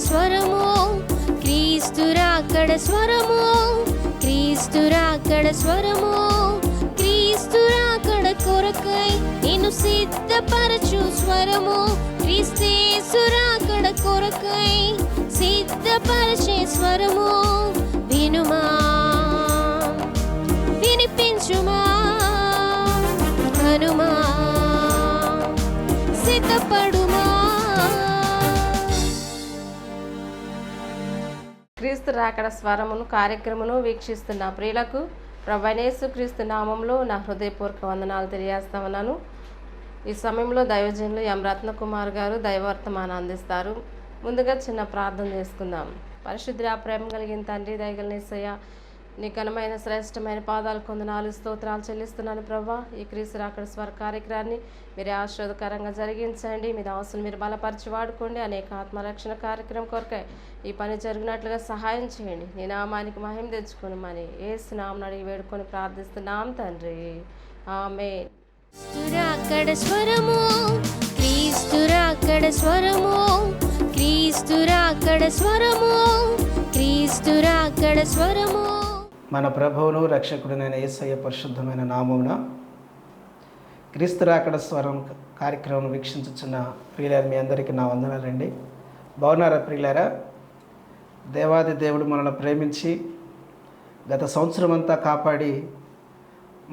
స్వరము, క్రీస్తు రాకడ స్వరము, క్రీస్తు రాకడ స్వరము, క్రీస్తు రాకడ కొరకై నిన్ను సిద్ధపరచు స్వరము, క్రీస్తేసు రాకడ కొరకై సిద్ధపరచే స్వరము. వినుమా, వినిపించుమా, కనుమా, సిద్ధపడుమా. క్రీస్తు రాకడ స్వరమును కార్యక్రమను వీక్షిస్తున్న ప్రియులకు ప్రభువైన యేసుక్రీస్తు నామంలో నా హృదయపూర్వక వందనాలు తెలియజేస్తా ఉన్నాను. ఈ సమయంలో దైవజనులు ఎం రత్నకుమార్ గారు దైవవర్తమానం అందిస్తారు. ముందుగా చిన్న ప్రార్థన చేసుకుందాం. పరిశుద్ధ ప్రేమ కలిగిన తండ్రి, దయగల యేసయ్య, నీ ఘనమైన శ్రేష్టమైన పాదాలు కొందనాలు స్తోత్రాలు చెల్లిస్తున్నాను ప్రభా. ఈ క్రీస్తు రాకడ స్వర కార్యక్రమాన్ని మీరే ఆశీర్వాదకరంగా జరిగించండి. మీ దాసులు మీరు బలపరిచి వాడుకోండి. అనేక ఆత్మరక్షణ కార్యక్రమం కొరకై ఈ పని జరిగినట్లుగా సహాయం చేయండి. నీ నామానికి మహిమ తెచ్చుకొని మని యేసు నామమున అడిగి వేడుకొని ప్రార్థిస్తున్నాం తండ్రి, ఆమేన్. క్రీస్తు రాకడ స్వరము, క్రీస్తు రాకడ స్వరము, క్రీస్తు రాకడ స్వరము, క్రీస్తు రాకడ స్వరము. మన ప్రభువును రక్షకుడునైన యేసయ్య పరిశుద్ధమైన నామమున క్రీస్తు రాకడ స్వరం కార్యక్రమం వీక్షించుచున్న ప్రియులారా, మీ అందరికీ నా వందనాలండి. బాగున్నారా ప్రియులారా? దేవాది దేవుడు మనల్ని ప్రేమించి గత సంవత్సరం అంతా కాపాడి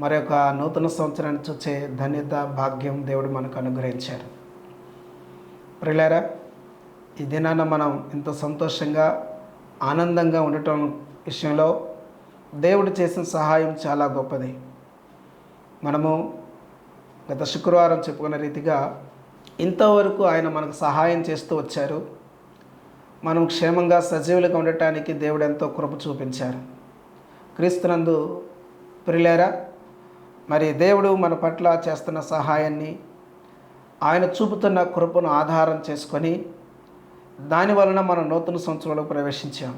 మరొక నూతన సంవత్సరాన్ని చూసే ధన్యత భాగ్యం దేవుడు మనకు అనుగ్రహించారు. ప్రియులారా, ఈ దినాన మనం ఇంత సంతోషంగా ఆనందంగా ఉండటం విషయంలో దేవుడు చేసిన సహాయం చాలా గొప్పది. మనము గత శుక్రవారం చెప్పుకున్న రీతిగా ఇంతవరకు ఆయన మనకు సహాయం చేస్తూ వచ్చారు. మనం క్షేమంగా సజీవులుగా ఉండటానికి దేవుడు ఎంతో కృప చూపించారు. క్రీస్తునందు ప్రియులారా, మరి దేవుడు మన పట్ల చేస్తున్న సహాయాన్ని, ఆయన చూపుతున్న కృపను ఆధారం చేసుకొని దాని వలన మనం నూతన సంవత్సరంలో ప్రవేశించాం.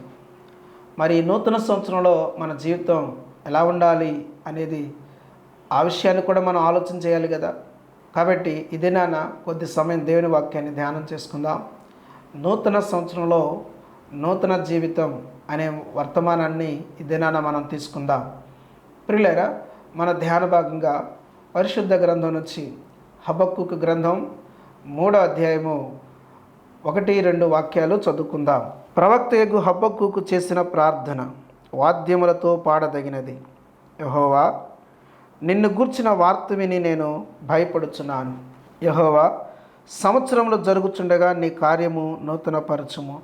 మరి ఈ నూతన సంవత్సరంలో మన జీవితం ఎలా ఉండాలి అనేది ఆ విషయాన్ని కూడా మనం ఆలోచన చేయాలి కదా. కాబట్టి ఇది నాన్న కొద్ది సమయం దేవుని వాక్యాన్ని ధ్యానం చేసుకుందాం. నూతన సంవత్సరంలో నూతన జీవితం అనే వర్తమానాన్ని ఇది నాన్న మనం తీసుకుందాం. ప్రియులారా, మన ధ్యాన భాగంగా పరిశుద్ధ గ్రంథం నుంచి హబక్కూకు గ్రంథం 3వ అధ్యాయము 1-2 వాక్యాలు చదువుకుందాం. ప్రవక్తయగు హబక్కూకు చేసిన ప్రార్థన వాద్యములతో పాడదగినది. యెహోవా, నిన్ను గూర్చిన వార్త విని నేను భయపడుచున్నాను. యెహోవా, సంవత్సరంలో జరుగుచుండగా నీ కార్యము నూతనపరచుము.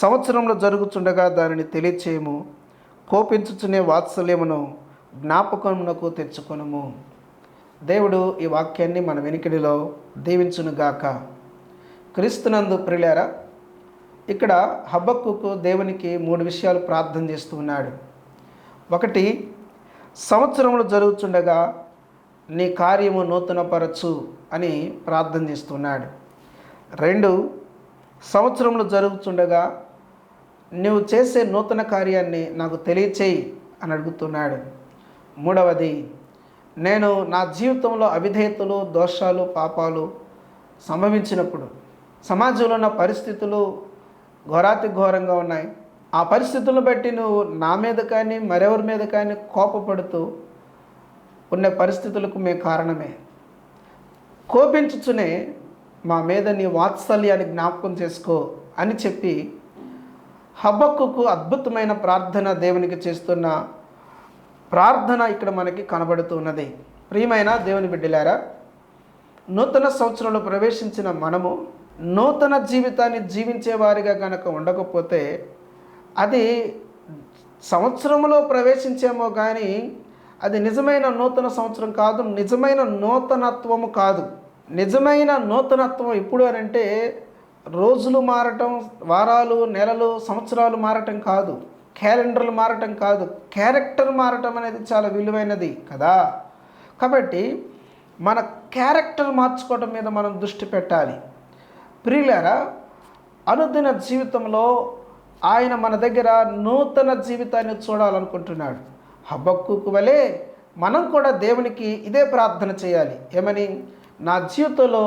సంవత్సరంలో జరుగుచుండగా దానిని తెలియచేయము. కోపించుచునే వాత్సల్యమును జ్ఞాపకమునకు తెచ్చుకొనుము. దేవుడు ఈ వాక్యాన్ని మన వెనుకడిలో దీవించునుగాక. క్రీస్తునందు ప్రియులారా, ఇక్కడ హబక్కూకు దేవునికి 3 విషయాలు ప్రార్థన చేస్తూ ఉన్నాడు. 1, సంవత్సరంలో జరుగుతుండగా నీ కార్యము నూతనపరచు అని ప్రార్థన చేస్తున్నాడు. 2, సంవత్సరంలో జరుగుతుండగా నువ్వు చేసే నూతన కార్యాన్ని నాకు తెలియచేయి అని అడుగుతున్నాడు. 3వది, నేను నా జీవితంలో అవిధేయతలు, దోషాలు, పాపాలు సంభవించినప్పుడు సమాజంలో ఉన్న పరిస్థితులు ఘోరాతి ఘోరంగా ఉన్నాయి. ఆ పరిస్థితులను బట్టి నువ్వు నా మీద కానీ మరెవరి మీద కానీ కోపపడుతూ ఉన్న పరిస్థితులకు మేము కారణమే. కోపించుచునే మా మీద నీ వాత్సల్యాన్ని జ్ఞాపకం చేసుకో అని చెప్పి హబక్కూకు అద్భుతమైన ప్రార్థన దేవునికి చేస్తున్న ప్రార్థన ఇక్కడ మనకి కనబడుతున్నది. ప్రియమైన దేవుని బిడ్డలారా, నూతన సంవత్సరంలో ప్రవేశించిన మనము నూతన జీవితాన్ని జీవించే వారిగా కనుక ఉండకపోతే అది సంవత్సరంలో ప్రవేశించేమో కానీ అది నిజమైన నూతన సంవత్సరం కాదు, నిజమైన నూతనత్వము కాదు. నిజమైన నూతనత్వం ఎప్పుడు అని అంటే రోజులు మారటం, వారాలు, నెలలు, సంవత్సరాలు మారటం కాదు, క్యాలెండర్లు మారటం కాదు, క్యారెక్టర్ మారటం అనేది చాలా విలువైనది కదా. కాబట్టి మన క్యారెక్టర్ మార్చుకోవటం మీద మనం దృష్టి పెట్టాలి. ప్రియులారా, అనుదిన జీవితంలో ఆయన మన దగ్గర నూతన జీవితాన్ని చూడాలనుకుంటున్నాడు. హబక్కూకు వలె మనం కూడా దేవునికి ఇదే ప్రార్థన చేయాలి. ఏమని? నా జీవితంలో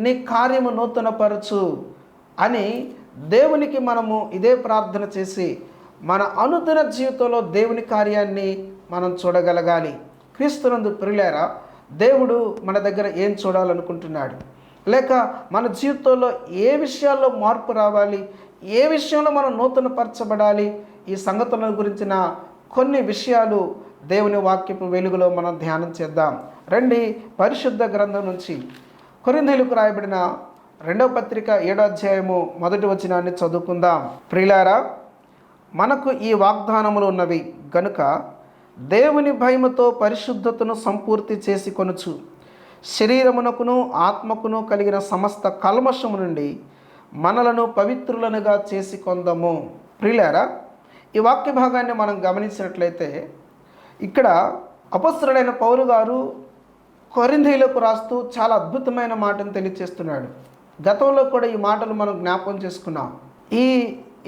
నీ కార్యము నూతనపరచు అని దేవునికి మనము ఇదే ప్రార్థన చేసి మన అనుదిన జీవితంలో దేవుని కార్యాన్ని మనం చూడగలగాలి. క్రీస్తునందు ప్రియులారా, దేవుడు మన దగ్గర ఏం చూడాలనుకుంటున్నాడు, లేక మన జీవితంలో ఏ విషయాల్లో మార్పు రావాలి, ఏ విషయంలో మనం నూతనపరచబడాలి, ఈ సంగతుల గురించిన కొన్ని విషయాలు దేవుని వాక్యపు వెలుగులో మనం ధ్యానం చేద్దాం. రండి, పరిశుద్ధ గ్రంథం నుంచి కొరింథీయులకు రాయబడిన 2వ పత్రిక 7వ అధ్యాయము 1వ వచనాన్ని చదువుకుందాం. ప్రియులారా, మనకు ఈ వాగ్దానములు ఉన్నవి గనుక దేవుని భయముతో పరిశుద్ధతను సంపూర్తి చేసి కొనుచు శరీరమునకును ఆత్మకును కలిగిన సమస్త కల్మషము నుండి మనలను పవిత్రులనుగా చేసి కొందము. ప్రియులారా, ఈ వాక్య భాగాన్ని మనం గమనించినట్లయితే ఇక్కడ అపొస్తలుడైన పౌలు గారు కొరింథీయులకు రాస్తూ చాలా అద్భుతమైన మాటను తెలియచేస్తున్నాడు. గతంలో కూడా ఈ మాటలు మనం జ్ఞాపకం చేసుకున్నాం. ఈ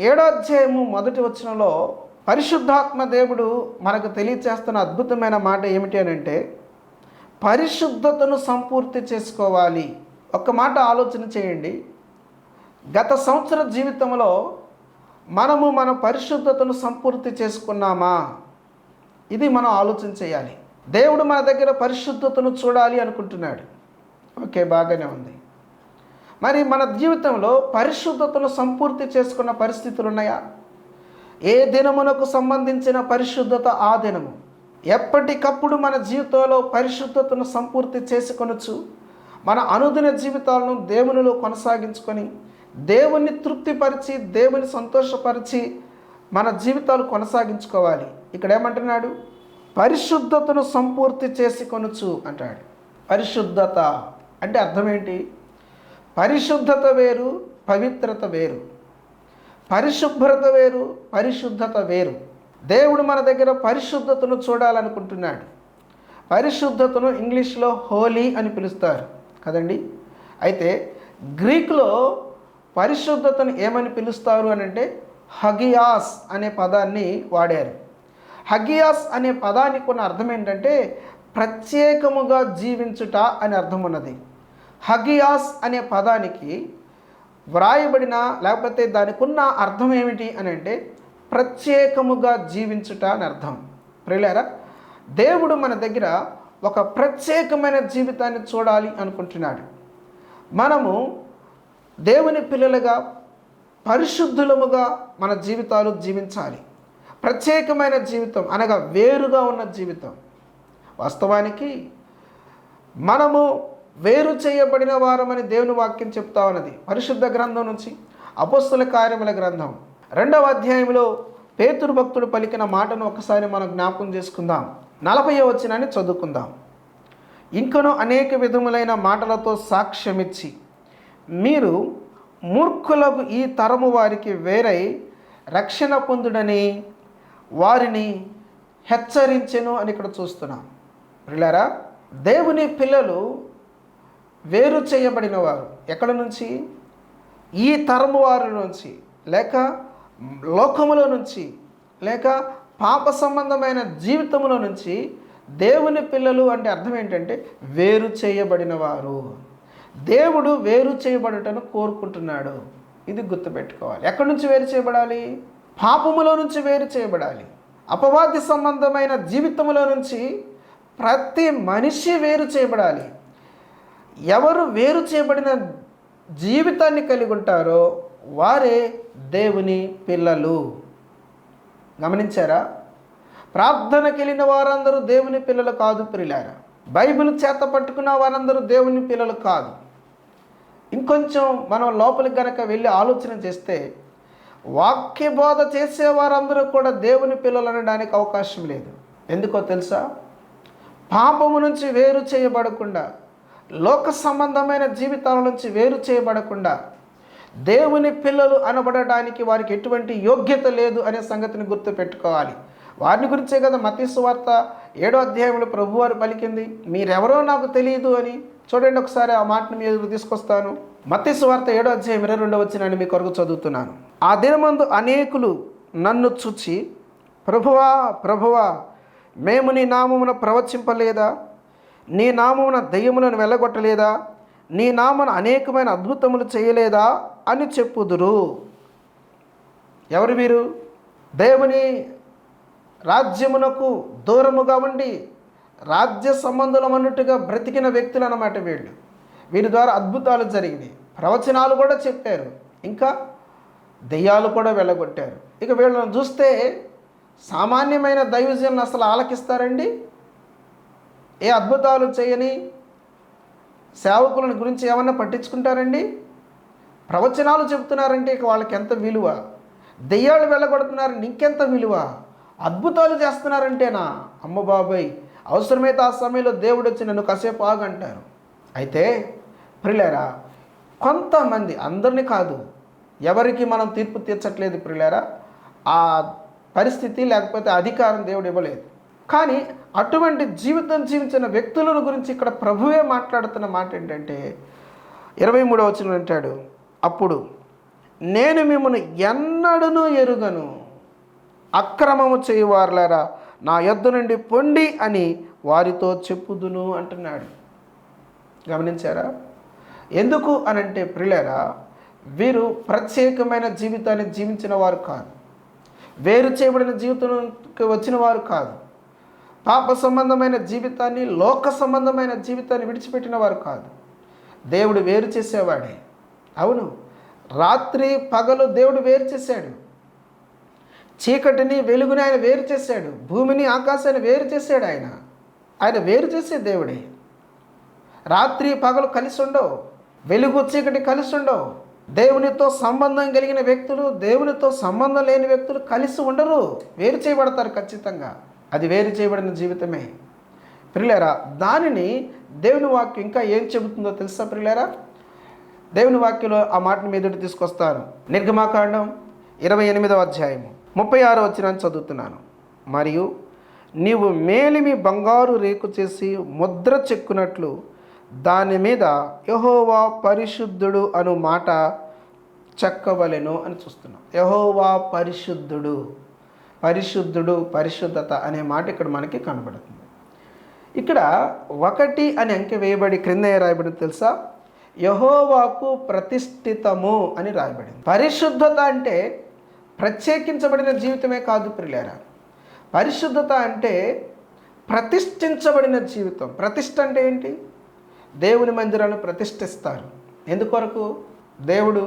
7వ అధ్యాయము 1వ వచనంలో పరిశుద్ధాత్మ దేవుడు మనకు తెలియచేస్తున్న అద్భుతమైన మాట ఏమిటి అని అంటే, పరిశుద్ధతను సంపూర్తి చేసుకోవాలి. ఒక్క మాట ఆలోచన చేయండి. గత సంవత్సర జీవితంలో మనము మన పరిశుద్ధతను సంపూర్తి చేసుకున్నామా? ఇది మనం ఆలోచన చేయాలి. దేవుడు మన దగ్గర పరిశుద్ధతను చూడాలి అనుకుంటున్నాడు. ఓకే, బాగానే ఉంది. మరి మన జీవితంలో పరిశుద్ధతను సంపూర్తి చేసుకున్న పరిస్థితులు ఉన్నాయా? ఏ దినమునకు సంబంధించిన పరిశుద్ధత ఆ దినము. ఎప్పటికప్పుడు మన జీవితంలో పరిశుద్ధతను సంపూర్తి చేసుకొనొచ్చు. మన అనుదిన జీవితాలను దేవునిలో కొనసాగించుకొని దేవుని తృప్తిపరిచి దేవుని సంతోషపరిచి మన జీవితాలు కొనసాగించుకోవాలి. ఇక్కడ ఏమంటున్నాడు? పరిశుద్ధతను సంపూర్తి చేసుకొనొచ్చు అంటాడు. పరిశుద్ధత అంటే అర్థం ఏంటి? పరిశుద్ధత వేరు, పవిత్రత వేరు. పరిశుభ్రత వేరు, పరిశుద్ధత వేరు. దేవుడు మన దగ్గర పరిశుద్ధతను చూడాలనుకుంటున్నాడు. పరిశుద్ధతను ఇంగ్లీష్లో హోలీ అని పిలుస్తారు కదండి. అయితే గ్రీకులో పరిశుద్ధతను ఏమని పిలుస్తారు అని అంటే హగియాస్ అనే పదాన్ని వాడారు. హగియాస్ అనే పదానికి ఉన్న అర్థం ఏంటంటే ప్రత్యేకముగా జీవించుట అని అర్థం ఉన్నది. హగియాస్ అనే పదానికి వ్రాయబడిన లేకపోతే దానికి ఉన్న అర్థం ఏమిటి అని అంటే ప్రత్యేకముగా జీవించుట అని అర్థం. ప్రియులారా, దేవుడు మన దగ్గర ఒక ప్రత్యేకమైన జీవితాన్ని చూడాలి అనుకుంటున్నాడు. మనము దేవుని పిల్లలుగా పరిశుద్ధులముగా మన జీవితాలు జీవించాలి. ప్రత్యేకమైన జీవితం అనగా వేరుగా ఉన్న జీవితం. వాస్తవానికి మనము వేరు చేయబడిన వారమని దేవుని వాక్యం చెప్తా ఉన్నది. పరిశుద్ధ గ్రంథం నుంచి అపొస్తలుల కార్యముల గ్రంథం 2వ అధ్యాయంలో పేతురు భక్తుడు పలికిన మాటను ఒకసారి మనం జ్ఞాపకం చేసుకుందాం. 40వ వచనాన్ని చదువుకుందాం. ఇంకనూ అనేక విధములైన మాటలతో సాక్ష్యమిచ్చి మీరు మూర్ఖులకు ఈ తరము వారికి వేరై రక్షణ పొందుడని వారిని హెచ్చరించెను అని ఇక్కడ చూస్తున్నాం. ప్రియులారా, దేవుని పిల్లలు వేరు చేయబడిన వారు ఎక్కడ నుంచి? ఈ తరము వారి నుంచి, లేక లోకములో నుంచి, లేక పాప సంబంధమైన జీవితంలో నుంచి. దేవుని పిల్లలు అంటే అర్థం ఏంటంటే వేరు చేయబడిన వారు. దేవుడు వేరు చేయబడటను కోరుకుంటున్నాడు. ఇది గుర్తుపెట్టుకోవాలి. ఎక్కడి నుంచి వేరు చేయబడాలి? పాపములో నుంచి వేరు చేయబడాలి. అపవాది సంబంధమైన జీవితంలో నుంచి ప్రతి మనిషి వేరు చేయబడాలి. ఎవరు వేరు చేయబడిన జీవితాన్ని కలిగి ఉంటారో వారే దేవుని పిల్లలు. గమనించారా? ప్రార్థనకి వెళ్ళిన వారందరూ దేవుని పిల్లలు కాదు ప్రియులారా. బైబిల్ చేత పట్టుకున్న వారందరూ దేవుని పిల్లలు కాదు. ఇంకొంచెం మనం లోపలికి గనక వెళ్ళి ఆలోచన చేస్తే వాక్య బోధ చేసేవారందరూ కూడా దేవుని పిల్లలు అనడానికి అవకాశం లేదు. ఎందుకో తెలుసా? పాపము నుంచి వేరు చేయబడకుండా, లోక సంబంధమైన జీవితాల నుంచి వేరు చేయబడకుండా దేవుని పిల్లలు అనబడడానికి వారికి ఎటువంటి యోగ్యత లేదు అనే సంగతిని గుర్తుపెట్టుకోవాలి. వారిని గురించే కదా మత్తయి సువార్త 7వ అధ్యాయంలో ప్రభువారు పలికింది, మీరెవరో నాకు తెలియదు అని. చూడండి ఒకసారి ఆ మాటను మీ ఎదురు తీసుకొస్తాను. మత్తయి సువార్త 7వ అధ్యాయం 22వ వచనాన్ని మీ కొరకు చదువుతున్నాను. ఆ దినమందు అనేకులు నన్ను చూచి, ప్రభువా ప్రభువా, మేము నీ నామమున ప్రవచింపలేదా? నీ నామమున దెయ్యములను వెళ్ళగొట్టలేదా? నీ నామమున అనేకమైన అద్భుతములు చేయలేదా అని చెప్పుదురు. ఎవరు వీరు? దేవుని రాజ్యమునకు దూరముగా ఉండి రాజ్య సంబంధులం అన్నట్టుగా బ్రతికిన వ్యక్తులు అన్నమాట వీళ్ళు. వీరి ద్వారా అద్భుతాలు జరిగినాయి, ప్రవచనాలు కూడా చెప్పారు, ఇంకా దెయ్యాలు కూడా వెళ్ళగొట్టారు. ఇక వీళ్ళని చూస్తే సామాన్యమైన దైవజనులు అసలు ఆలకిస్తారండి? ఏ అద్భుతాలు చేయని సేవకులను గురించి ఏమన్నా పట్టించుకుంటారండి? ప్రవచనాలు చెబుతున్నారంటే ఇక వాళ్ళకి ఎంత విలువ, దెయ్యాలు వెళ్ళగొడుతున్నారంటే ఇంకెంత విలువ, అద్భుతాలు చేస్తున్నారంటేనా అమ్మ బాబాయ్, అవసరమైతే ఆ సమయంలో దేవుడు వచ్చి నన్ను కాసేపు ఆగంటారు. అయితే ప్రియులారా, కొంతమంది, అందరినీ కాదు, ఎవరికి మనం తీర్పు తీర్చట్లేదు ప్రియులారా, ఆ పరిస్థితి లేకపోతే అధికారం దేవుడు ఇవ్వలేదు. కానీ అటువంటి జీవితం జీవించిన వ్యక్తుల గురించి ఇక్కడ ప్రభువే మాట్లాడుతున్న మాట ఏంటంటే 23వ వచనం అంటాడు, అప్పుడు నేను మిమ్మల్ని ఎన్నడూ ఎరుగను, అక్రమము చేయువారులారా నా యొద్ద నుండి పొండి అని వారితో చెప్పుదును అంటున్నాడు. గమనించారా? ఎందుకు అనంటే ప్రియులారా, వీరు ప్రత్యేకమైన జీవితాన్ని జీవించిన వారు కాదు, వేరు చేయబడిన జీవితానికి వచ్చిన వారు కాదు, పాప సంబంధమైన జీవితాన్ని, లోక సంబంధమైన జీవితాన్ని విడిచిపెట్టిన వారు కాదు. దేవుడు వేరు చేసేవాడే. అవును, రాత్రి పగలు దేవుడు వేరు చేశాడు, చీకటిని వెలుగుని ఆయన వేరు చేశాడు, భూమిని ఆకాశాన్ని వేరు చేశాడు. ఆయన వేరు చేసే దేవుడే. రాత్రి పగలు కలిసి ఉండవు, వెలుగు చీకటి కలిసి ఉండవు. దేవునితో సంబంధం కలిగిన వ్యక్తులు, దేవునితో సంబంధం లేని వ్యక్తులు కలిసి ఉండరు, వేరు చేయబడతారు ఖచ్చితంగా. అది వేరు చేయబడిన జీవితమే ప్రియులారా. దానిని దేవుని వాక్యం ఇంకా ఏం చెబుతుందో తెలుసా ప్రియులారా? దేవుని వాక్యంలో ఆ మాటను మీదటి తీసుకొస్తాను. నిర్గమాకాండం 28వ అధ్యాయము 36వ వచనాన్ని చదువుతున్నాను. మరియు నీవు మేలిమి బంగారు రేకు చేసి ముద్ర చెక్కునట్లు దాని మీద యెహోవా పరిశుద్ధుడు అను మాట చెక్కవలెను అని చూస్తున్నాం. యెహోవా పరిశుద్ధుడు, పరిశుద్ధుడు, పరిశుద్ధత అనే మాట ఇక్కడ మనకి కనబడుతుంది. ఇక్కడ 1 అని అంకె వేయబడి క్రింద ఏ రాయబడింది తెలుసా? యెహోవాకు ప్రతిష్ఠితము అని రాయబడింది. పరిశుద్ధత అంటే ప్రత్యేకించబడిన జీవితమే కాదు ప్రియులారా. పరిశుద్ధత అంటే ప్రతిష్ఠించబడిన జీవితం. ప్రతిష్ఠ అంటే ఏంటి? దేవుని మందిరాలను ప్రతిష్ఠిస్తారు. ఎందుకొరకు? దేవుడు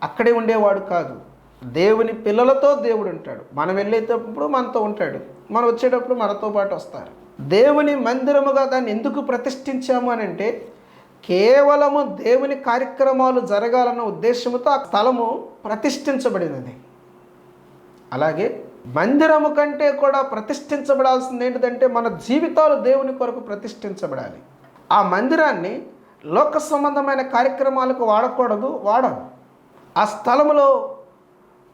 అక్కడే ఉండేవాడు కాదు, దేవుని పిల్లలతో దేవుడు ఉంటాడు. మనం వెళ్ళేటప్పుడు మనతో ఉంటాడు, మనం వచ్చేటప్పుడు మనతో పాటు వస్తారు. దేవుని మందిరముగా దాన్ని ఎందుకు ప్రతిష్ఠించాము అని అంటే, కేవలము దేవుని కార్యక్రమాలు జరగాలన్న ఉద్దేశంతో ఆ స్థలము ప్రతిష్ఠించబడినది. అలాగే మందిరము కంటే కూడా ప్రతిష్ఠించబడాల్సింది ఏంటిదంటే, మన జీవితాలు దేవుని కొరకు ప్రతిష్ఠించబడాలి. ఆ మందిరాన్ని లోక సంబంధమైన కార్యక్రమాలకు వాడకూడదు, వాడము. ఆ స్థలంలో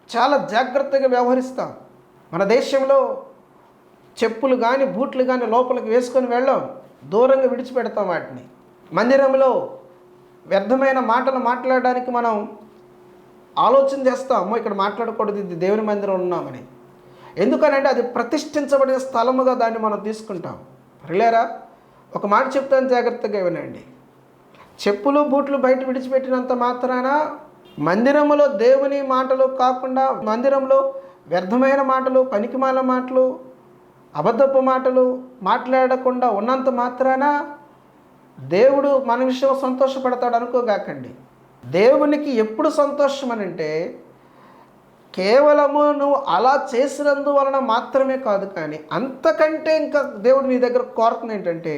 చాలా జాగ్రత్తగా వ్యవహరిస్తాం. మన దేశంలో చెప్పులు కానీ బూట్లు కానీ లోపలికి వేసుకొని వెళ్ళాం, దూరంగా విడిచిపెడతాం వాటిని. మందిరంలో వ్యర్థమైన మాటలు మాట్లాడడానికి మనం ఆలోచన చేస్తాం, అమ్మో ఇక్కడ మాట్లాడకూడదు, ఇది దేవుని మందిరం ఉన్నామని. ఎందుకనంటే అది ప్రతిష్ఠించబడిన స్థలముగా దాన్ని మనం తీసుకుంటాం. ప్రియులారా, ఒక మాట చెప్తాను, జాగ్రత్తగా వినండి. చెప్పులు బూట్లు బయట విడిచిపెట్టినంత మాత్రాన మందిరంలో దేవుని మాటలు కాకుండా, మందిరంలో వ్యర్థమైన మాటలు, పనికిమాల మాటలు, అబద్ధపు మాటలు మాట్లాడకుండా ఉన్నంత మాత్రాన దేవుడు మన విషయం సంతోషపడతాడు అనుకోగాకండి. దేవునికి ఎప్పుడు సంతోషం అని అంటే, కేవలము నువ్వు అలా చేసినందువలన మాత్రమే కాదు, కానీ అంతకంటే ఇంకా దేవుడు నీ దగ్గర కోరుతుంది ఏంటంటే,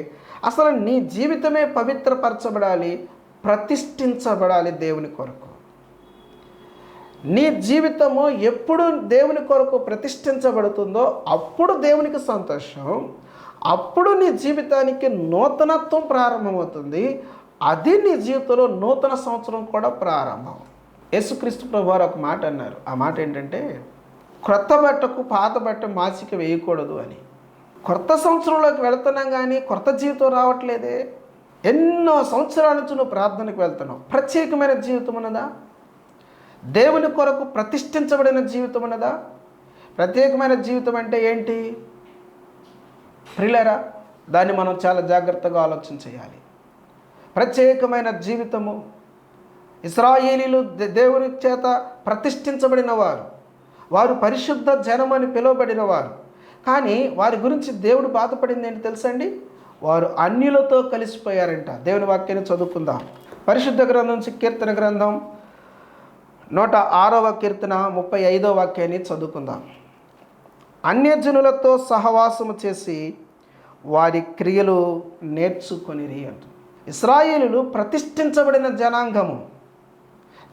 అసలు నీ జీవితమే పవిత్రపరచబడాలి, ప్రతిష్ఠించబడాలి దేవుని కొరకు. నీ జీవితము ఎప్పుడు దేవుని కొరకు ప్రతిష్ఠించబడుతుందో అప్పుడు దేవునికి సంతోషం, అప్పుడు నీ జీవితానికి నూతనత్వం ప్రారంభమవుతుంది. అది నీ జీవితంలో నూతన సంవత్సరం కూడా ప్రారంభం. యేసుక్రీస్తు ప్రభువారు ఒక మాట అన్నారు. ఆ మాట ఏంటంటే, క్రొత్త బట్టకు పాత బట్ట మాసిక వేయకూడదు అని. కొత్త సంవత్సరంలోకి వెళ్తున్నాం కానీ కొత్త జీవితం రావట్లేదే. ఎన్నో సంవత్సరాల నుంచి నువ్వు ప్రార్థనకు వెళ్తున్నావు. ప్రత్యేకమైన జీవితం ఉన్నదా? దేవుని కొరకు ప్రతిష్ఠించబడిన జీవితం ఉన్నదా? ప్రత్యేకమైన జీవితం అంటే ఏంటి ప్రియులారా? దాన్ని మనం చాలా జాగ్రత్తగా ఆలోచన చేయాలి. ప్రత్యేకమైన జీవితము, ఇశ్రాయేలీలు దేవుని చేత ప్రతిష్ఠించబడిన వారు, వారు పరిశుద్ధ జనం అని పిలువబడిన వారు. కానీ వారి గురించి దేవుడు బాధపడింది ఏంటి తెలుసండి? వారు అన్యులతో కలిసిపోయారంట. దేవుని వాక్యాన్ని చదువుకుందాం. పరిశుద్ధ గ్రంథం నుంచి కీర్తన గ్రంథం 106వ కీర్తన 35వ వాక్యాన్ని చదువుకుందాం. అన్యజనులతో సహవాసము చేసి వారి క్రియలు నేర్చుకొనిరి అంట. ఇశ్రాయేలులు ప్రతిష్ఠించబడిన జనాంగము.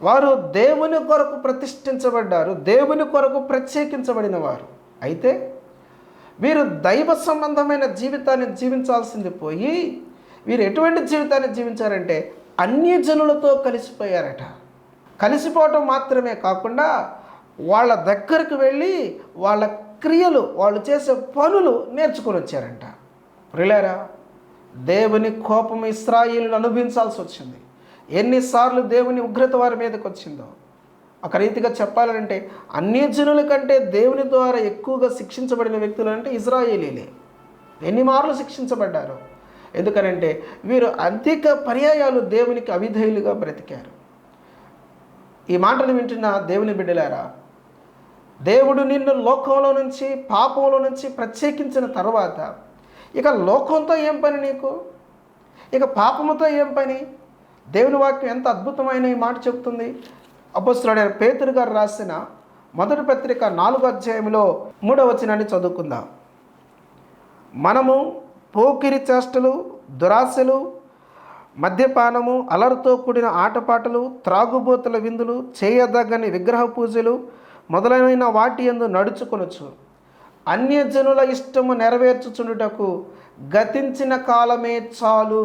వారు దేవుని కొరకు ప్రతిష్ఠించబడ్డారు, దేవుని కొరకు ప్రత్యేకించబడిన వారు. అయితే వీరు దైవ సంబంధమైన జీవితాన్ని జీవించాల్సింది పోయి వీరు ఎటువంటి జీవితాన్ని జీవించారంటే అన్యజనులతో కలిసిపోయారట. కలిసిపోవటం మాత్రమే కాకుండా వాళ్ళ దగ్గరకు వెళ్ళి వాళ్ళ క్రియలు, వాళ్ళు చేసే పనులు నేర్చుకొని వచ్చారంట. ప్రియులారా, దేవుని కోపం ఇశ్రాయేలును అనుభవించాల్సి వచ్చింది. ఎన్నిసార్లు దేవుని ఉగ్రత వారి మీదకి వచ్చిందో. ఒక రీతిగా చెప్పాలంటే అన్యజనుల కంటే దేవుని ద్వారా ఎక్కువగా శిక్షించబడిన వ్యక్తులు అంటే ఇశ్రాయేలీలే. ఎన్ని మార్లు శిక్షించబడ్డారు. ఎందుకనంటే వీరు అధిక పర్యాయాలు దేవునికి అవిధేయులుగా బ్రతికారు. ఈ మాటను వింటున్న దేవుని బిడ్డలారా, దేవుడు నిన్ను లోకంలో నుంచి, పాపంలో నుంచి ప్రత్యేకించిన తర్వాత ఇక లోకంతో ఏం పని నీకు? ఇక పాపముతో ఏం పని? దేవుని వాక్యం ఎంత అద్భుతమైన ఈ మాట చెప్తుంది. అపొస్తలుడైన పేతురు గారు రాసిన మొదటి పత్రిక 4వ అధ్యాయంలో 3వ వచనాన్ని చదువుకుందాం. మనము పోకిరి చేష్టలు, దురాశలు, మద్యపానము, అలరితో కూడిన ఆటపాటలు, త్రాగుబోతుల విందులు, చేయదగ్గని విగ్రహ పూజలు మొదలైన వాటి యందు నడుచుకొనొచ్చు. అన్యజనుల ఇష్టము నెరవేర్చుచుండుటకు గతించిన కాలమే చాలు.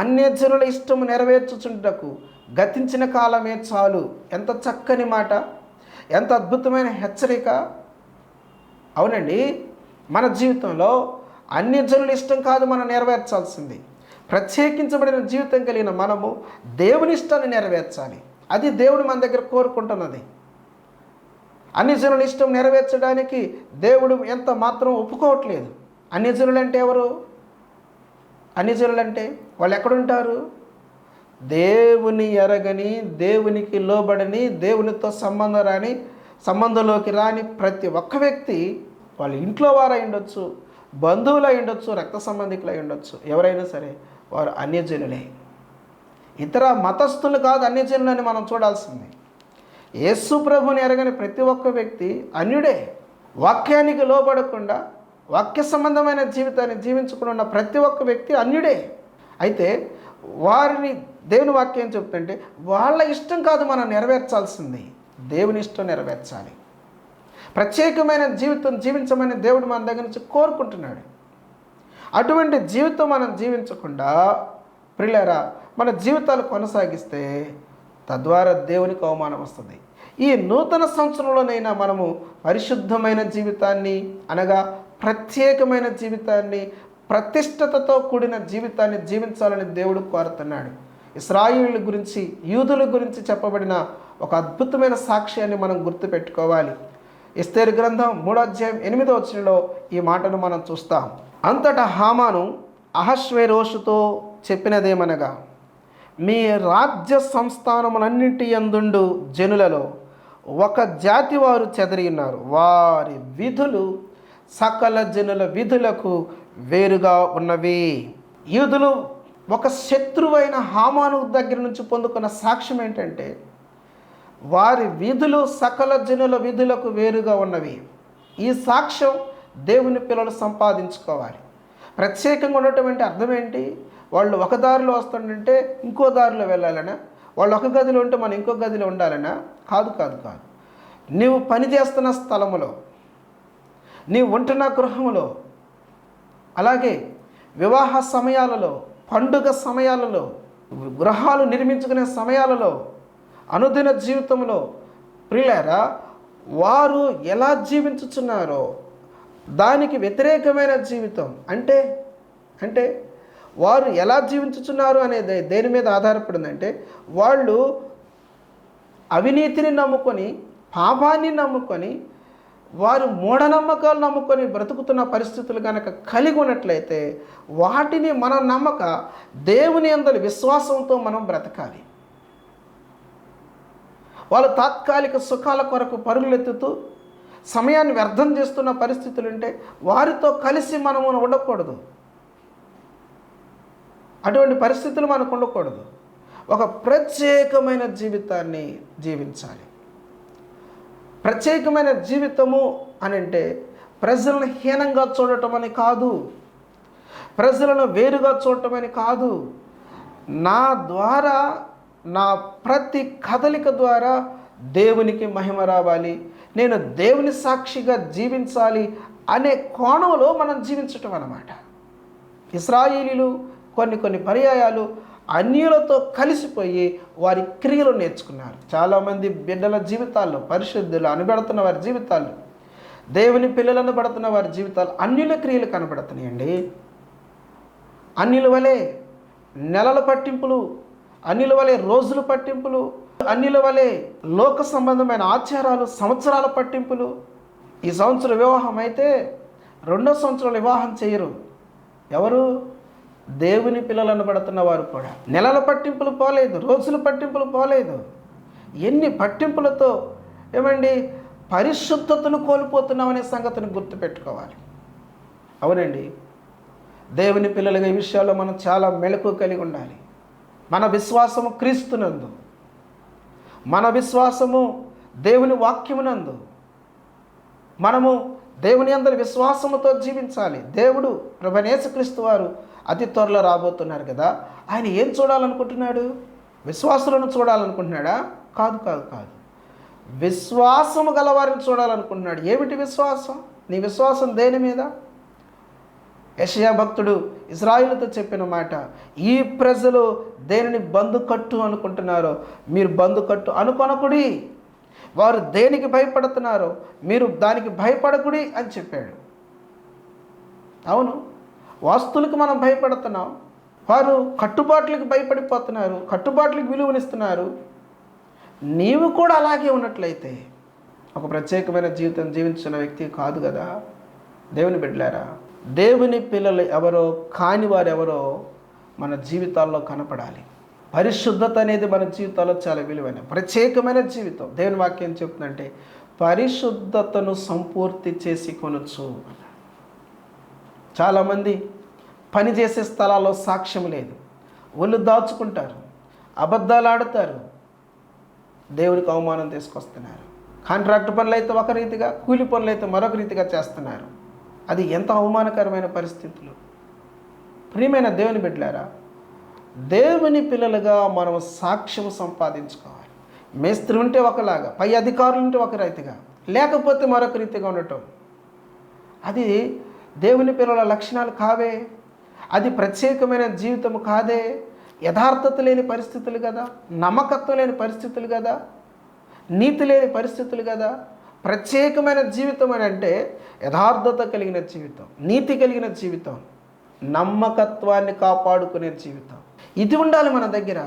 అన్యజనుల ఇష్టము నెరవేర్చుచుండుటకు గతించిన కాలమే చాలు. ఎంత చక్కని మాట, ఎంత అద్భుతమైన హెచ్చరిక. అవునండి, మన జీవితంలో అన్యజనుల ఇష్టం కాదు మనం నెరవేర్చాల్సింది. ప్రత్యేకించబడిన జీవితం కలిగిన మనము దేవుని ఇష్టాన్ని నెరవేర్చాలి. అది దేవుడు మన దగ్గర కోరుకుంటున్నది. అన్యజనుల ఇష్టం నెరవేర్చడానికి దేవుడు ఎంత మాత్రం ఒప్పుకోవట్లేదు. అన్యజనులు అంటే ఎవరు? అన్యజనులు అంటే వాళ్ళు ఎక్కడుంటారు? దేవుని ఎరగని, దేవునికి లోబడని, దేవునితో సంబంధంలోకి రాని ప్రతి ఒక్క వ్యక్తి వాళ్ళ ఇంట్లో వారై ఉండొచ్చు, బంధువులై ఉండొచ్చు, రక్త సంబంధికులై ఉండొచ్చు, ఎవరైనా సరే వారు అన్యజనులే. ఇతర మతస్థులు కాదు అన్యజనులని మనం చూడాల్సింది. యేసు ప్రభుని ఎరగని ప్రతి ఒక్క వ్యక్తి అన్యుడే. వాక్యానికి లోబడకుండా వాక్య సంబంధమైన జీవితాన్ని జీవించుకుని ఉన్న ప్రతి ఒక్క వ్యక్తి అన్యుడే. అయితే వారిని దేవుని వాక్యం చెప్తుంటే వాళ్ళ ఇష్టం కాదు మనం నెరవేర్చాల్సింది, దేవుని ఇష్టం నెరవేర్చాలి. ప్రత్యేకమైన జీవితం జీవించమని దేవుడు మన దగ్గర నుంచి కోరుకుంటున్నాడు. అటువంటి జీవితం మనం జీవించకుండా ప్రియులారా మన జీవితాలు కొనసాగిస్తే తద్వారా దేవునికి అవమానం వస్తుంది. ఈ నూతన సంవత్సరంలోనైనా మనము పరిశుద్ధమైన జీవితాన్ని, అనగా ప్రత్యేకమైన జీవితాన్ని, ప్రతిష్టతతో కూడిన జీవితాన్ని జీవించాలని దేవుడు కోరుతున్నాడు. ఇశ్రాయేలుల గురించి, యూదుల గురించి చెప్పబడిన ఒక అద్భుతమైన సాక్ష్యాన్ని మనం గుర్తుపెట్టుకోవాలి. ఎస్తేరు గ్రంథం 3వ అధ్యాయం 8వ వచనంలో ఈ మాటను మనం చూస్తాం. అంతటా హామాను అహష్వేరోషుతో చెప్పినదేమనగా, మీ రాజ్య సంస్థానములన్నింటి యందుండు జనులలో ఒక జాతి వారు చెదరి ఉన్నారు. వారి విధులు సకల జనుల విధులకు వేరుగా ఉన్నవి. యూదులు ఒక శత్రువైన హామాను దగ్గర నుంచి పొందుకున్న సాక్ష్యం ఏంటంటే వారి విధులు సకల జనుల విధులకు వేరుగా ఉన్నవి. ఈ సాక్ష్యం దేవుని పిల్లలు సంపాదించుకోవాలి. ప్రత్యేకంగా ఉన్నటువంటి అర్థం ఏంటి? వాళ్ళు ఒక దారిలో వస్తుంటే ఇంకో దారిలో వెళ్ళాలనా? వాళ్ళు ఒక గదిలో ఉంటే మనం ఇంకో గదిలో ఉండాలనా? కాదు కాదు కాదు. నీవు పనిచేస్తున్న స్థలములో, నీవు ఉంటున్న గృహములో, అలాగే వివాహ సమయాలలో, పండుగ సమయాలలో, గృహాలు నిర్మించుకునే సమయాలలో, అనుదిన జీవితంలో ప్రియులారా వారు ఎలా జీవించుచున్నారో దానికి వ్యతిరేకమైన జీవితం అంటే వారు ఎలా జీవించుచున్నారు అనేది దేని మీద ఆధారపడిందంటే వాళ్ళు అవినీతిని నమ్ముకొని, పాపాన్ని నమ్ముకొని, వారు మూఢనమ్మకాలు నమ్ముకొని బ్రతుకుతున్న పరిస్థితులు కనుక కలిగి ఉన్నట్లయితే వాటిని మనం నమ్మక దేవుని యందు విశ్వాసంతో మనం బ్రతకాలి. వాళ్ళు తాత్కాలిక సుఖాల కొరకు పరుగులెత్తుతూ సమయాన్ని వ్యర్థం చేస్తున్న పరిస్థితులు ఉంటే వారితో కలిసి మనము ఉండకూడదు. అటువంటి పరిస్థితులు మనకు ఉండకూడదు. ఒక ప్రత్యేకమైన జీవితాన్ని జీవించాలి. ప్రత్యేకమైన జీవితము అని అంటే ప్రజలను హీనంగా చూడటం అని కాదు, ప్రజలను వేరుగా చూడటం అని కాదు. నా ద్వారా, నా ప్రతి కదలిక ద్వారా దేవునికి మహిమ రావాలి, నేను దేవుని సాక్షిగా జీవించాలి అనే కోణంలో మనం జీవించటం అన్నమాట. ఇశ్రాయేలీలు కొన్ని పర్యాయాలు అన్యులతో కలిసిపోయి వారి క్రియలు నేర్చుకున్నారు. చాలామంది బిడ్డల జీవితాల్లో, పరిశుద్ధులు అనబడుతున్న వారి జీవితాల్లో, దేవుని పిల్లలను పడుతున్న వారి జీవితాలు అన్యుల క్రియలు కనబడుతున్నాయండి. అన్యుల వలె నెలల పట్టింపులు, అన్యుల వలె రోజుల పట్టింపులు, అన్యుల వలె లోక సంబంధమైన ఆచారాలు, సంవత్సరాల పట్టింపులు. ఈ సంవత్సరం వివాహం అయితే 2వ సంవత్సరం వివాహం చేయరు. ఎవరు? దేవుని పిల్లలను పడుతున్న వారు కూడా. నెలల పట్టింపులు పోలేదు, రోజుల పట్టింపులు పోలేదు. ఎన్ని పట్టింపులతో ఏమండి పరిశుద్ధతను కోల్పోతున్నామనే సంగతిని గుర్తుపెట్టుకోవాలి. అవునండి, దేవుని పిల్లలుగా ఈ విషయాల్లో మనం చాలా మెళకువ కలిగి ఉండాలి. మన విశ్వాసము క్రీస్తునందు, మన విశ్వాసము దేవుని వాక్యమునందు, మనము దేవుని అందరి విశ్వాసముతో జీవించాలి. దేవుడు ప్రభువైన యేసుక్రీస్తు వారు అతి త్వరలో రాబోతున్నారు కదా. ఆయన ఏం చూడాలనుకుంటున్నాడు? విశ్వాసులను చూడాలనుకుంటున్నాడా? కాదు కాదు కాదు, విశ్వాసము గలవారిని చూడాలనుకుంటున్నాడు. ఏమిటి విశ్వాసం? నీ విశ్వాసం దేని మీద? యెషయా భక్తుడు ఇశ్రాయేలుతో చెప్పిన మాట, ఈ ప్రజలు దేనిని బందుకట్టు అనుకుంటున్నారో మీరు బందుకట్టు అనుకొనకుడి, వారు దేనికి భయపడుతున్నారో మీరు దానికి భయపడకుడి అని చెప్పాడు. అవును, వాస్తులకు మనం భయపడుతున్నాం, వారు కట్టుబాట్లకు భయపడిపోతున్నారు, కట్టుబాట్లకు విలువనిస్తున్నారు. నీవు కూడా అలాగే ఉన్నట్లయితే ఒక ప్రత్యేకమైన జీవితం జీవించిన వ్యక్తి కాదు కదా. దేవుని బిడ్డలారా, దేవుని పిల్లలు ఎవరో కాని వారు ఎవరో మన జీవితాల్లో కనపడాలి. పరిశుద్ధత అనేది మన జీవితాల్లో చాలా విలువైన ప్రత్యేకమైన జీవితం. దేవుని వాక్యం చెప్తుందంటే పరిశుద్ధతను సంపూర్తి చేసి కొనొచ్చు. చాలామంది పనిచేసే స్థలాల్లో సాక్ష్యం లేదు, ఒళ్ళు దాచుకుంటారు, అబద్ధాలు ఆడుతారు, దేవునికి అవమానం తీసుకొస్తున్నారు. కాంట్రాక్ట్ పనులు అయితే ఒక రీతిగా, కూలి పనులు అయితే మరొక రీతిగా చేస్తున్నారు. అది ఎంత అవమానకరమైన పరిస్థితులు. ప్రియమైన దేవుని బిడ్డలారా, దేవుని పిల్లలుగా మనం సాక్ష్యం సంపాదించుకోవాలి. మేస్త్రి ఉంటే ఒకలాగా, పై అధికారులు ఉంటే ఒక రీతిగా, లేకపోతే మరొక రీతిగా ఉండటం, అది దేవుని పిల్లల లక్షణాలు కావే. అది ప్రత్యేకమైన జీవితం కాదే. యథార్థత లేని పరిస్థితులు కదా, నమ్మకత్వం లేని పరిస్థితులు కదా, నీతి లేని పరిస్థితులు కదా. ప్రత్యేకమైన జీవితం అని అంటే యథార్థత కలిగిన జీవితం, నీతి కలిగిన జీవితం, నమ్మకత్వాన్ని కాపాడుకునే జీవితం. ఇది ఉండాలి మన దగ్గర.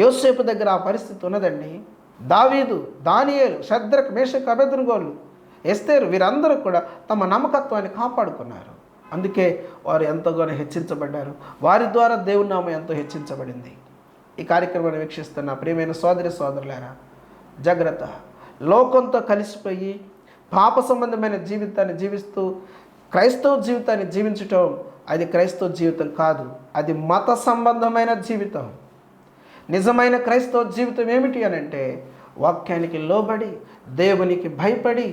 యోసేపు దగ్గర ఆ పరిస్థితి ఉన్నదండి. దావీదు, దానియేలు, షద్రక్, మేషక్, అబేద్నెగోలు, ఎస్తేరు వీరందరూ కూడా తమ నమ్మకత్వాన్ని కాపాడుకున్నారు. అందుకే వారు ఎంతగానో హెచ్చించబడ్డారు. వారి ద్వారా దేవుని నామం ఎంతో హెచ్చించబడింది. ఈ కార్యక్రమాన్ని వీక్షిస్తున్న ప్రియమైన సోదరి సోదరులారా, జాగ్రత్త. లోకంతో కలిసిపోయి పాప సంబంధమైన జీవితాన్ని జీవిస్తూ క్రైస్తవ జీవితాన్ని జీవించటం అది క్రైస్తవ జీవితం కాదు, అది మత సంబంధమైన జీవితం. నిజమైన క్రైస్తవ జీవితం ఏమిటి అని అంటే వాక్యానికి లోబడి, దేవునికి భయపడి,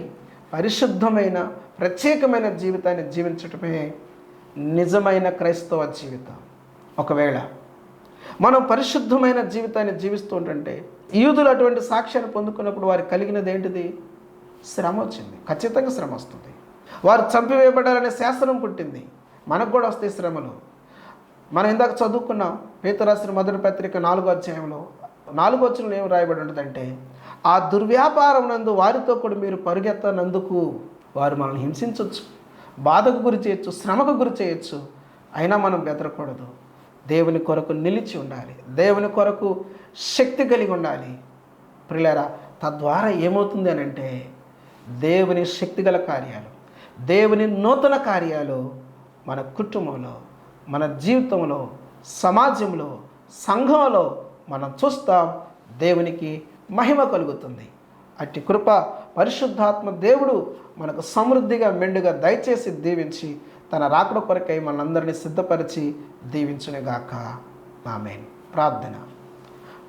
పరిశుద్ధమైన ప్రత్యేకమైన జీవితాన్ని జీవించటమే నిజమైన క్రైస్తవ జీవితం. ఒకవేళ మనం పరిశుద్ధమైన జీవితాన్ని జీవిస్తూ ఉంటుంటే, యూదులు అటువంటి సాక్ష్యాన్ని పొందుకున్నప్పుడు వారికి కలిగినది ఏంటిది? శ్రమ వచ్చింది. ఖచ్చితంగా శ్రమ వస్తుంది. వారు చంపివేయబడాలనే శాసనం పుట్టింది. మనకు కూడా వస్తాయి శ్రమలు. మనం ఇందాక చదువుకున్నాం పేతురు రాసిన మొదటి పత్రిక 4వ అధ్యాయంలో 4వ వచనంలో ఏం రాయబడి ఉంటుందంటే, ఆ దుర్వ్యాపారం నందు వారితో కూడా మీరు పరుగెత్తనందుకు వారు మనల్ని హింసించవచ్చు, బాధకు గురి చేయొచ్చు, శ్రమకు గురి చేయొచ్చు. అయినా మనం బెదరకూడదు. దేవుని కొరకు నిలిచి ఉండాలి, దేవుని కొరకు శక్తి కలిగి ఉండాలి. ప్రియులారా, తద్వారా ఏమవుతుంది అని అంటే దేవుని శక్తిగల కార్యాలు, దేవుని నూతన కార్యాలు మన కుటుంబంలో, మన జీవితంలో, సమాజంలో, సంఘంలో మనం చూస్తాం. దేవునికి మహిమ కలుగుతుంది. అట్టి కృప పరిశుద్ధాత్మ దేవుడు మనకు సమృద్ధిగా మెండుగా దయచేసి దీవించి తన రాకడ కొరకై మనందరినీ సిద్ధపరిచి దీవించునుగాక. ఆమేన్. ప్రార్థన.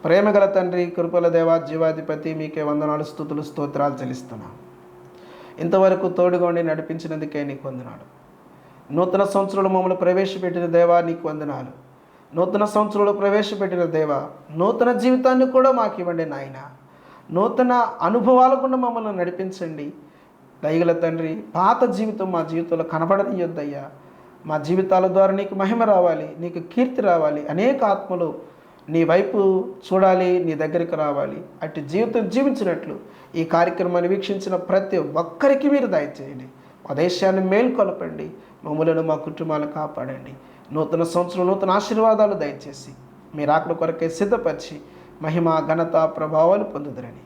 ప్రేమగల తండ్రి, కృపల దేవా, జీవాధిపతి, మీకే వందనాలు, స్తుతులు, స్తోత్రాలు చెల్లిస్తున్నాం. ఇంతవరకు తోడుగా ఉండి నడిపించినందుకే నీకు వందనాలు. నూతన సంవత్సరంలో మమ్మల్ని ప్రవేశపెట్టిన దేవా నీకు వందనాలు. నూతన సంవత్సరంలో ప్రవేశపెట్టిన దేవా, నూతన జీవితాన్ని కూడా మాకు ఇవ్వండి నాయన. నూతన అనుభవాల గుండా మమ్మల్ని నడిపించండి. దయగల తండ్రి, పాత జీవితం మా జీవితంలో కనబడనియొద్దయ్యా. మా జీవితాల ద్వారా నీకు మహిమ రావాలి, నీకు కీర్తి రావాలి. అనేక ఆత్మలు నీ వైపు చూడాలి, నీ దగ్గరికి రావాలి. అట్టి జీవితం జీవించినట్లు ఈ కార్యక్రమాన్ని వీక్షించిన ప్రతి ఒక్కరికి మీరు దయచేయండి. మా దేశాన్ని మేల్కొలపండి, మమ్మలను మా కుటుంబాలను కాపాడండి. నూతన సంవత్సరం నూతన ఆశీర్వాదాలు దయచేసి మీరు ఆకలి కొరకే సిద్ధపరిచి మహిమ, ఘనత, ప్రభావాలు పొందుదరని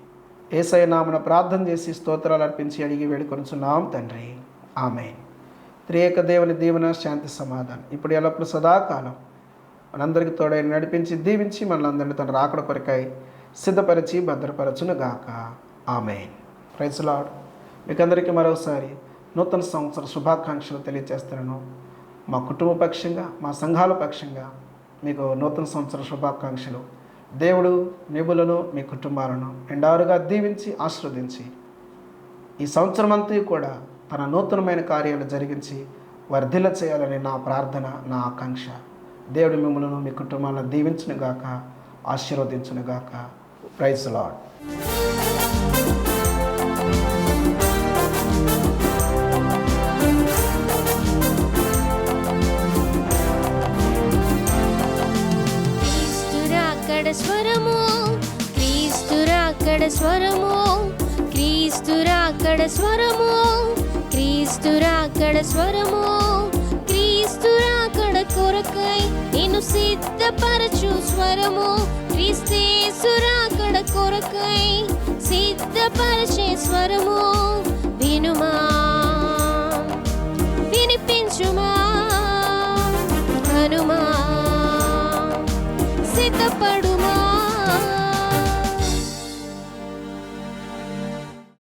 యేసయ్య నామమున ప్రార్థన చేసి స్తోత్రాలు అర్పించి అడిగి వేడుకొనుచున్నాం తండ్రి. ఆమేన్. త్రియేక దేవుని దీవెన, శాంతి, సమాధానం ఇప్పుడు ఎల్లప్పుడు సదాకాలం మనందరికీ తోడై నడిపించి దీవించి మనలందరినీ తన రాకడ కొరకై సిద్ధపరిచి భద్రపరచునుగాక. ఆమేన్. Praise lord. మీకందరికీ మరోసారి నూతన సంవత్సర శుభాకాంక్షలు తెలియజేస్తున్నాను. మా కుటుంబ పక్షంగా, మా సంఘాల పక్షంగా మీకు నూతన సంవత్సర శుభాకాంక్షలు. దేవుడు మిమ్ములను, మీ కుటుంబాలను ఎండారుగా దీవించి ఆశీర్వదించి ఈ సంవత్సరం అంతా కూడా తన నూతనమైన కార్యాలు జరిగించి వర్ధిల్ల చేయాలని నా ప్రార్థన, నా ఆకాంక్ష. దేవుడు మిమ్మలను, మీ కుటుంబాలను దీవించునుగాక, ఆశీర్వదించునుగాక. Praise Lord. స్వరము, క్రీస్తు రాకడ స్వరము, క్రీస్తు రాకడ స్వరము, క్రీస్తు రాకడ స్వరము, క్రీస్తు రాకడ కొరకై నిన్ను సిద్ధపరచు స్వరము, క్రీస్తు రాకడ కొరకై సిద్ధపరచే స్వరము వినుమా.